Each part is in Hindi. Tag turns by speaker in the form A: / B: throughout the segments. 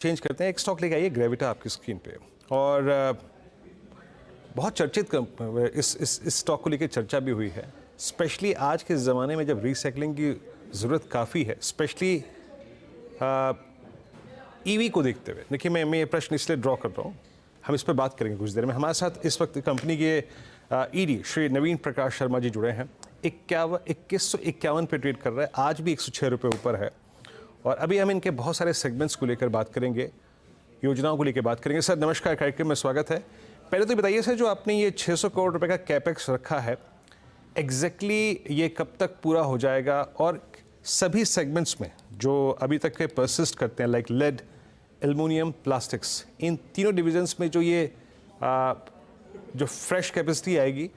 A: चेंज करते हैं। एक स्टॉक लेके आइए, ग्रेविटा आपकी स्क्रीन पे। और बहुत चर्चित इस स्टॉक को लेकर चर्चा भी हुई है, स्पेशली आज के ज़माने में जब रिसाइकलिंग की ज़रूरत काफ़ी है, स्पेशली ईवी को देखते हुए। देखिए, मैं ये प्रश्न इसलिए ड्रॉ कर रहा हूँ, हम इस पर बात करेंगे कुछ देर में। हमारे साथ इस वक्त कंपनी के ईडी श्री नवीन प्रकाश शर्मा जी जुड़े हैं। 2151 पे ट्रेड कर रहा है, आज भी 106 रुपये ऊपर है। और अभी हम इनके बहुत सारे सेगमेंट्स को लेकर बात करेंगे, योजनाओं को लेकर बात करेंगे। सर नमस्कार, कार्यक्रम में स्वागत है। पहले तो बताइए सर, जो आपने ये 600 करोड़ रुपए का कैपेक्स रखा है, एग्जैक्टली ये कब तक पूरा हो जाएगा? और सभी सेगमेंट्स में जो अभी तक के परसिस्ट करते हैं, लाइक लेड, एल्युमिनियम, प्लास्टिक्स, इन तीनों डिविजन्स में जो ये जो फ्रेश कैपेसिटी आएगी,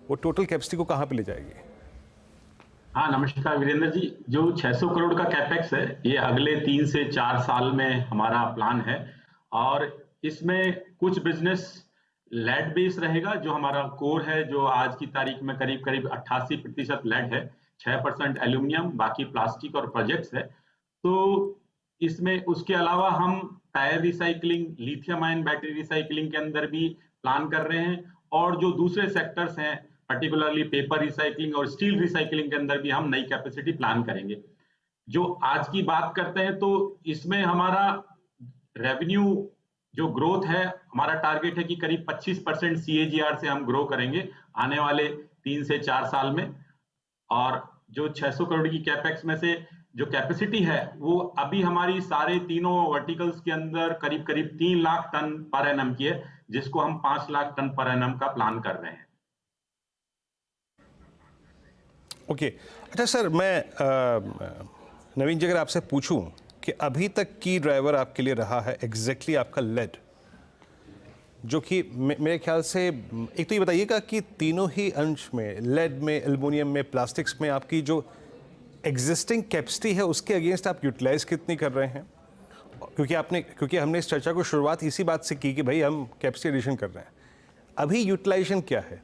A: वो टोटल कैपेसिटी को कहाँ पे ले जाएगी?
B: हाँ, नमस्कार वीरेंद्र जी। जो 600 करोड़ का कैपेक्स है, ये अगले 3 से 4 साल में हमारा प्लान है। और इसमें कुछ बिजनेस लेड बेस रहेगा, जो हमारा कोर है, जो आज की तारीख में करीब करीब 88% लेड है, 6% एल्यूमिनियम, बाकी प्लास्टिक और प्रोजेक्ट्स है। तो इसमें उसके अलावा हम tyre recycling, lithium ion battery recycling के अंदर भी प्लान कर रहे हैं। और जो दूसरे सेक्टर्स हैं, पर्टिकुलरली पेपर रिसाइकलिंग और स्टील रिसाइकलिंग के अंदर भी हम नई कैपेसिटी प्लान करेंगे। जो आज की बात करते हैं, तो इसमें हमारा रेवेन्यू जो ग्रोथ है, हमारा टारगेट है कि करीब 25% CAGR से हम ग्रो करेंगे आने वाले 3 से 4 साल में। और जो 600 करोड़ की कैपेक्स में से जो कैपेसिटी है, वो अभी हमारी सारे तीनों वर्टिकल्स के अंदर करीब करीब 3 लाख टन पर एनम की है, जिसको हम 5 लाख टन पर एनम का प्लान कर रहे हैं।
A: ओके अच्छा सर, मैं नवीन जी अगर आपसे पूछूं कि अभी तक की ड्राइवर आपके लिए रहा है एग्जैक्टली आपका लेड, जो कि मेरे ख्याल से, एक तो ये बताइएगा कि तीनों ही अंश में, लेड में, एल्युमिनियम में, प्लास्टिक्स में, आपकी जो एग्जिस्टिंग कैपेसिटी है उसके अगेंस्ट आप यूटिलाइज कितनी कर रहे हैं? क्योंकि हमने इस चर्चा को शुरुआत इसी बात से की कि भाई हम कैपेसिटी एडिशन कर रहे हैं। अभी यूटिलाइजेशन क्या है,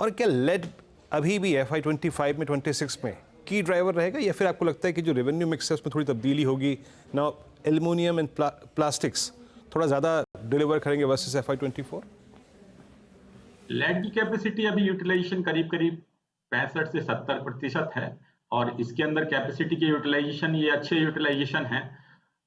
A: और क्या लेड अभी भी FY25 में, 26 में की ड्राइवर रहेगा, या फिर आपको लगता है कि जो रेवेन्यू मिक्स है उसमें थोड़ी तब्दीली होगी ना, एल्युमिनियम एंड प्लास्टिक्स थोड़ा ज़्यादा डिलीवर करेंगे वर्सेस FY24?
B: लेड की कैपेसिटी अभी यूटिलाइजेशन करीब करीब 65 से 70% है। और इसके अंदर कैपेसिटी के यूटिलाइजेशन, ये अच्छे यूटिलाइजेशन है।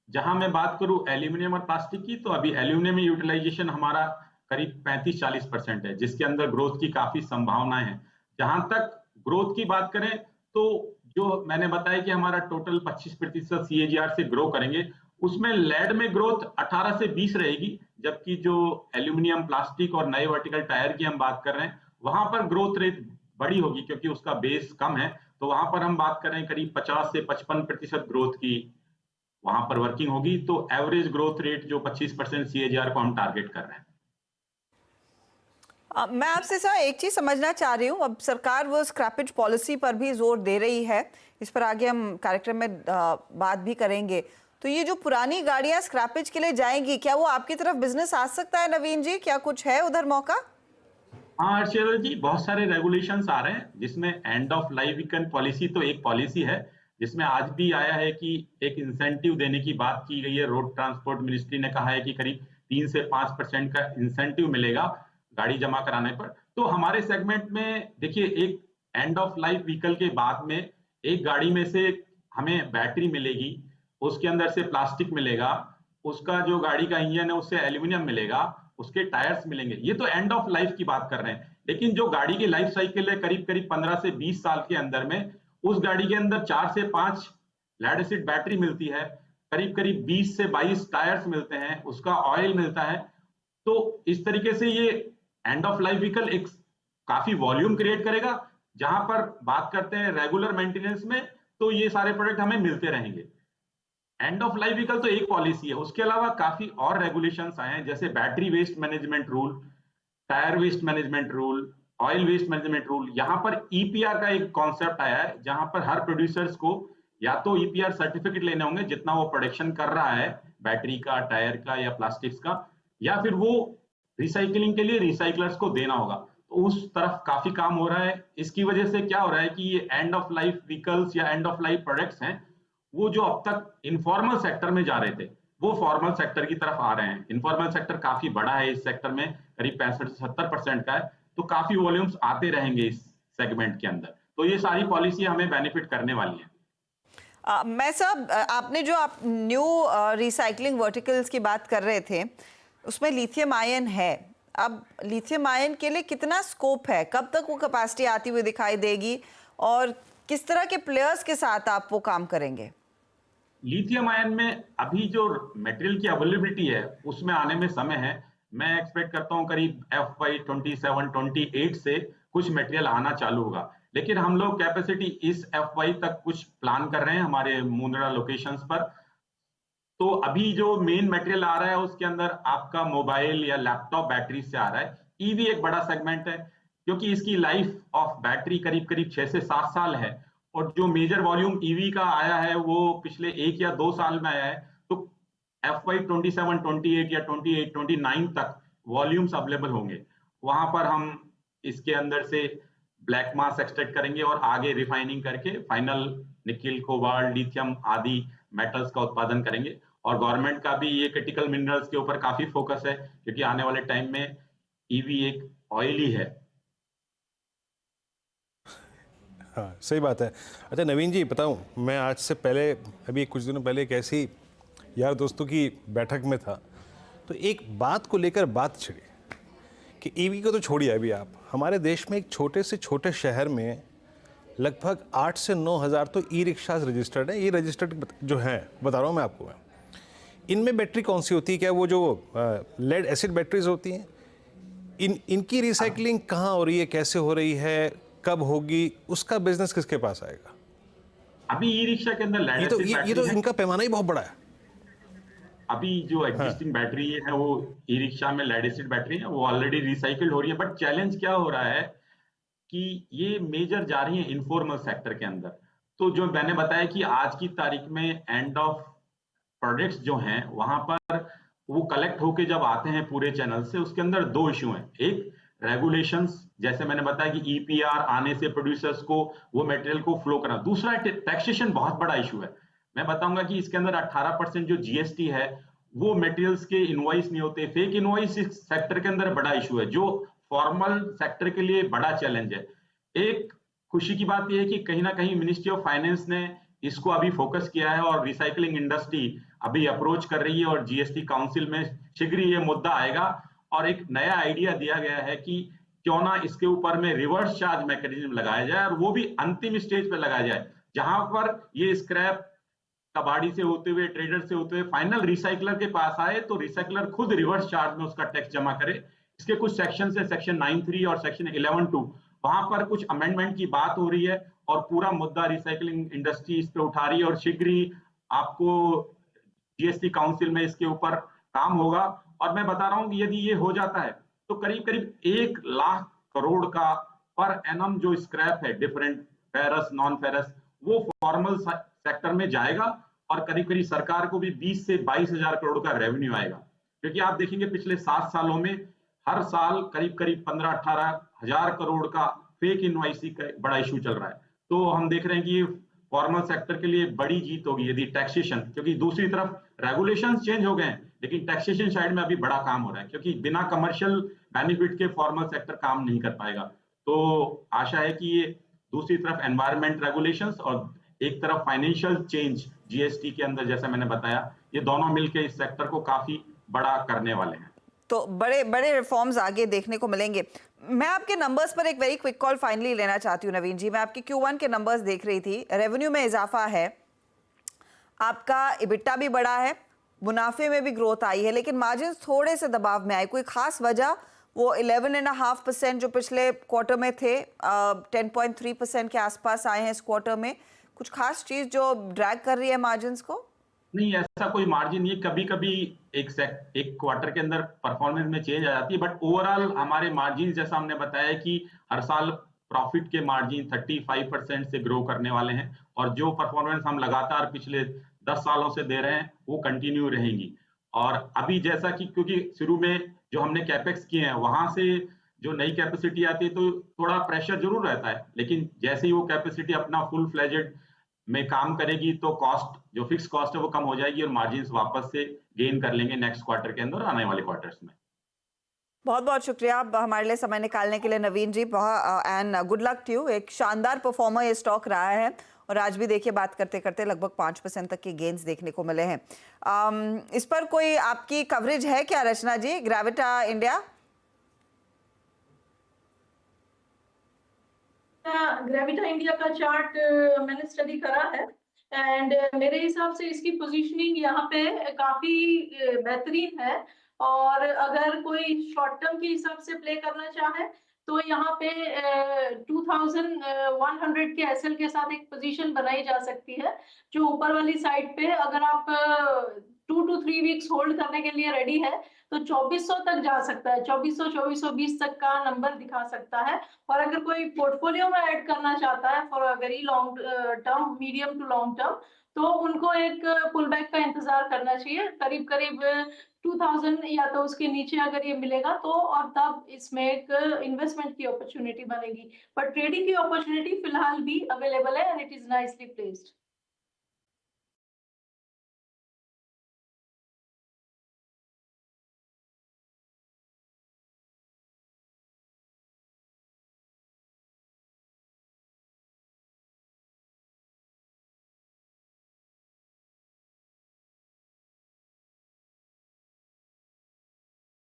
B: जहां मैं बात करूं एल्यूमिनियम और प्लास्टिक की, तो अभी एल्यूमिनियम में यूटिलाइजेशन हमारा करीब 35-40% है, जिसके अंदर ग्रोथ की काफी संभावनाएं हैं। जहां तक ग्रोथ की बात करें, तो जो मैंने बताया कि हमारा टोटल 25% CAGR से ग्रो करेंगे, उसमें लेड में ग्रोथ 18 से 20 रहेगी, जबकि जो एल्यूमिनियम, प्लास्टिक और नए वर्टिकल टायर की हम बात कर रहे हैं, वहां पर ग्रोथ रेट बड़ी होगी, क्योंकि उसका बेस कम है। तो वहां पर हम बात कर रहे हैं करीब 50 से 55% ग्रोथ की वहां पर वर्किंग होगी। तो एवरेज ग्रोथ रेट जो 25% CAGR को हम टारगेट कर रहे हैं।
C: मैं आपसे सर एक चीज समझना चाह रही हूँ। अब सरकार वो स्क्रैपेज पॉलिसी पर भी जोर दे रही है, इस पर आगे हम कार्यक्रम में बात भी करेंगे। तो ये जो पुरानी गाड़ियां स्क्रैपेज के लिए जाएंगी, क्या वो आपकी तरफ बिजनेस आ सकता है नवीन जी? क्या कुछ है उधर मौका?
B: हाँ हर्षवर्धन जी, बहुत सारे रेगुलेशंस आ रहे हैं, जिसमें end of life vehicle policy तो एक पॉलिसी है, जिसमें आज भी आया है कि एक इंसेंटिव देने की बात की गई है। रोड ट्रांसपोर्ट मिनिस्ट्री ने कहा है कि करीब 3 से 5% का इंसेंटिव मिलेगा गाड़ी जमा कराने पर। तो हमारे सेगमेंट में देखिए, एक एंड ऑफ लाइफ व्हीकल के बाद में एक गाड़ी में से हमें बैटरी मिलेगी, उसके अंदर से प्लास्टिक मिलेगा, उसका जो गाड़ी का इंजन है उससे एल्यूमिनियम मिलेगा, उसके टायर्स मिलेंगे। ये तो एंड ऑफ लाइफ की बात कर रहे हैं। लेकिन जो गाड़ी की लाइफ साइकिल है करीब करीब 15 से 20 साल के अंदर में, उस गाड़ी के अंदर 4 से 5 लेड एसिड बैटरी मिलती है, करीब करीब 20 से 22 टायर्स मिलते हैं, उसका ऑयल मिलता है। तो इस तरीके से ये एंड ऑफ लाइफ व्हीकल एक काफी वॉल्यूम क्रिएट करेगा। जहां पर बात करते हैं रेगुलर मेंटेनेंस में, तो ये सारे प्रोडक्ट हमें मिलते रहेंगे। एंड ऑफ लाइफ व्हीकल तो एक पॉलिसी है, उसके अलावा काफी और रेगुलेशंस आए हैं, जैसे battery waste management rule, tyre waste management rule, oil waste management rule. यहाँ पर EPR का एक कॉन्सेप्ट आया है, जहां पर हर प्रोड्यूसर्स को या तो EPR सर्टिफिकेट लेने होंगे जितना वो प्रोडक्शन कर रहा है, बैटरी का, टायर का या प्लास्टिक्स का, या फिर वो रिसाइकलिंग के लिए रिसाइकलर्स को देना होगा। तो उस तरफ काफी काम हो रहा है। इसकी वजह से क्या हो रहा है कि ये एंड ऑफ लाइफ व्हीकल्स या एंड ऑफ लाइफ प्रोडक्ट्स हैं, वो जो अब तक इनफॉर्मल सेक्टर में जा रहे थे, वो फॉर्मल सेक्टर की तरफ आ रहे हैं। इनफॉर्मल सेक्टर काफी बड़ा है, इस सेक्टर में करीब 65 से 70% का है, तो काफी वॉल्यूम्स आते रहेंगे इस सेगमेंट के अंदर। तो ये सारी पॉलिसी हमें बेनिफिट करने वाली है।
C: मैं साहब, आपने जो आप न्यू रिसाइकलिंग वर्टिकल्स की बात कर रहे थे, उसमें लिथियम आयन है। अब लिथियम आयन के लिए कितना स्कोप है, कब तक वो कैपेसिटी आती हुई दिखाई देगी और किस तरह के प्लेयर्स के साथ आप वो काम करेंगे?
B: लिथियम आयन में अभी जो मटेरियल की अवेलेबिलिटी है उसमें आने में समय है। मैं एक्सपेक्ट करता हूं करीब FY 27-28 से कुछ मटेरियल आना चालू होगा, लेकिन हम लोग कैपेसिटी इस FY तक कुछ प्लान कर रहे हैं हमारे मुंद्रा लोकेशंस पर। तो अभी जो मेन मटेरियल आ रहा है उसके अंदर आपका मोबाइल या लैपटॉप बैटरी से आ रहा है। ईवी एक बड़ा सेगमेंट है, क्योंकि इसकी लाइफ ऑफ बैटरी करीब करीब 6 से 7 साल है, और जो मेजर वॉल्यूम ईवी का आया है वो पिछले 1 या 2 साल में आया है। तो FY 27-28 या 28-29 तक वॉल्यूम्स अवेलेबल होंगे। वहां पर हम इसके अंदर से ब्लैक मास एक्सट्रैक्ट करेंगे और आगे रिफाइनिंग करके फाइनल निकिल, कोबाल्ट, लिथियम आदि मेटल्स का उत्पादन करेंगे। और गवर्नमेंट का भी ये क्रिटिकल मिनरल्स के ऊपर काफी फोकस है, क्योंकि आने वाले टाइम में ईवी एक ऑयली है।
A: हाँ, सही बात है। अच्छा नवीन जी, बताऊं, मैं आज से पहले, अभी कुछ दिनों पहले एक ऐसी यार दोस्तों की बैठक में था, तो एक बात को लेकर बात छिड़ी कि ईवी को तो छोड़िए, अभी आप हमारे देश में एक छोटे से छोटे शहर में लगभग 8 से 9 हज़ार तो ई रिक्शाज रजिस्टर्ड है। ये रजिस्टर्ड जो हैं, बता रहा हूँ मैं आपको, इनमें बैटरी कौन सी होती है? क्या वो जो लेड एसिड बैटरीज होती हैं? इनकी रिसाइकलिंग कहाँ हो रही है, कैसे हो रही है, कब होगी, उसका बिजनेस किसके पास आएगा?
B: अभी ई रिक्शा के अंदर लेड एसिड
A: ये तो इनका पैमाना ही बहुत बड़ा है।
B: अभी जो एग्जिस्टिंग बैटरी है वो ई रिक्शा में लेड एसिड बैटरी है, वो ऑलरेडी रिसाइकिल्ड हो रही है। बट चैलेंज क्या हो रहा है कि ये मेजर जा रही है इनफॉर्मल सेक्टर के अंदर। तो जो मैंने बताया कि आज की तारीख में एंड ऑफ प्रोडक्ट्स जो हैं वहां पर वो कलेक्ट होके जब आते हैं पूरे चैनल से, उसके अंदर 2 इश्यू हैं। एक रेगुलेशंस, जैसे मैंने बताया कि EPR आने से प्रोड्यूसर्स को वो मटेरियल को फ्लो करना। दूसरा टैक्सेशन बहुत बड़ा इशू है। मैं बताऊंगा कि इसके अंदर 18% जो GST है वो मटेरियल्स के इनवॉइस नहीं होते। फेक इनवॉइस इस सेक्टर के अंदर बड़ा इशू है, जो फॉर्मल सेक्टर के लिए बड़ा चैलेंज है। एक खुशी की बात यह है कि कहीं ना कहीं मिनिस्ट्री ऑफ फाइनेंस ने इसको अभी फोकस किया है और रिसाइकलिंग इंडस्ट्री अभी अप्रोच कर रही है, और GST काउंसिल में शीघ्र ये मुद्दा आएगा। और एक नया आइडिया दिया गया है कि क्यों ना इसके ऊपर में रिवर्स चार्ज मैकेनिज्म लगाया जाए, और वो भी अंतिम स्टेज पे लगाया जाए, जहां पर ये स्क्रैप कबाड़ी से होते हुए, ट्रेडर से होते हुए फाइनल रिसाइकलर के पास आए, तो रिसाइकलर खुद रिवर्स चार्ज में उसका टैक्स जमा करे। इसके कुछ सेक्शन है, सेक्शन 9(3) और सेक्शन 11(2), वहां पर कुछ अमेंडमेंट की बात हो रही है, और पूरा मुद्दा रिसाइकलिंग इंडस्ट्री इस पे उठा रही है, और शीघ्र ही आपको GST काउंसिल में इसके ऊपर काम होगा। और मैं बता रहा हूं कि यदि ये हो जाता है तो करीब करीब 1 लाख करोड़ का पर एनम जो स्क्रैप है, डिफरेंट फेरस, नॉन फेरस, वो फॉर्मल सेक्टर में जाएगा, और करीब करीब सरकार को भी 20 से 22 हजार करोड़ का रेवेन्यू आएगा। क्योंकि आप देखेंगे पिछले 7 सालों में हर साल करीब करीब 15-18 हजार करोड़ का फेक इनवॉइसिंग का बड़ा इशू चल रहा है। तो हम देख रहे हैं कि ये फॉर्मल सेक्टर के लिए बड़ी जीत होगी यदि टैक्सेशन, क्योंकि दूसरी तरफ रेगुलेशंस चेंज हो गए हैं, लेकिन टैक्सेशन साइड में अभी बड़ा काम हो रहा है, क्योंकि बिना कमर्शियल बेनिफिट के फॉर्मल सेक्टर काम नहीं कर पाएगा। तो आशा है कि ये दूसरी तरफ एनवायरमेंट रेगुलेशंस और एक तरफ फाइनेंशियल चेंज GST के अंदर, जैसा मैंने बताया, ये दोनों मिलकर इस सेक्टर को काफी बड़ा करने वाले हैं।
C: तो बड़े बड़े रिफॉर्म्स आगे देखने को मिलेंगे। मैं आपके नंबर्स पर एक वेरी क्विक कॉल फाइनली लेना चाहती हूँ नवीन जी। मैं आपके Q1 के नंबर्स देख रही थी, रेवेन्यू में इजाफा है, आपका EBITDA भी बढ़ा है, मुनाफे में भी ग्रोथ आई है, लेकिन मार्जिन थोड़े से दबाव में आए। कोई खास वजह? वो 11.5% जो पिछले क्वार्टर में थे 10.3% के आसपास आए हैं इस क्वार्टर में। कुछ खास चीज जो ड्रैग कर रही है मार्जिन्स को?
B: नहीं, ऐसा कोई मार्जिन नहीं। कभी कभी एक क्वार्टर के अंदर परफॉर्मेंस में चेंज आ जाती है, बट ओवरऑल हमारे मार्जिन, जैसा हमने बताया कि हर साल प्रॉफिट के मार्जिन 35% से ग्रो करने वाले हैं, और जो परफॉर्मेंस हम लगातार पिछले 10 सालों से दे रहे हैं वो कंटिन्यू रहेंगी। और अभी जैसा कि क्योंकि शुरू में जो हमने कैपेक्स किए हैं वहां से जो नई कैपेसिटी आती है तो थोड़ा प्रेशर जरूर रहता है, लेकिन जैसे ही वो कैपेसिटी अपना फुल फ्लेजेड में काम करेगी तो कॉस्ट, जो फिक्स कॉस्ट है वो कम हो जाएगी और मार्जिन्स वापस से गेन कर लेंगे नेक्स्ट क्वार्टर के अंदर और आने वाले क्वार्टर्स में।
C: बहुत बहुत शुक्रिया अब हमारे लिए समय निकालने के लिए Naveen ji, and good luck to you. एक शानदार परफॉर्मर ये स्टॉक रहा है और आज भी देखिए बात करते करते लगभग 5% तक के गेन्स देखने को मिले हैं। इस पर कोई आपकी कवरेज है क्या रचना जी, ग्रेविटा इंडिया?
D: ग्रेविटा इंडिया का चार्ट मैंने स्टडी करा है एंड मेरे हिसाब से इसकी पोजीशनिंग यहाँ पे काफी बेहतरीन है और अगर कोई शॉर्ट टर्म के हिसाब से प्ले करना चाहे तो यहाँ पे 2100 के एसएल के साथ एक पोजीशन बनाई जा सकती है, जो ऊपर वाली साइड पे अगर आप 2 to 3 वीक्स होल्ड करने के लिए रेडी है तो 2400 तक जा सकता है, 2400 2420 तक का नंबर दिखा सकता है। और अगर कोई पोर्टफोलियो में ऐड करना चाहता है for a very long term, medium to long term, तो उनको एक पुल बैक का इंतजार करना चाहिए, करीब करीब 2000 या तो उसके नीचे अगर ये मिलेगा तो, और तब इसमें एक इन्वेस्टमेंट की अपॉर्चुनिटी बनेगी। पर ट्रेडिंग की अपॉर्चुनिटी फिलहाल भी अवेलेबल है and it is nicely placed.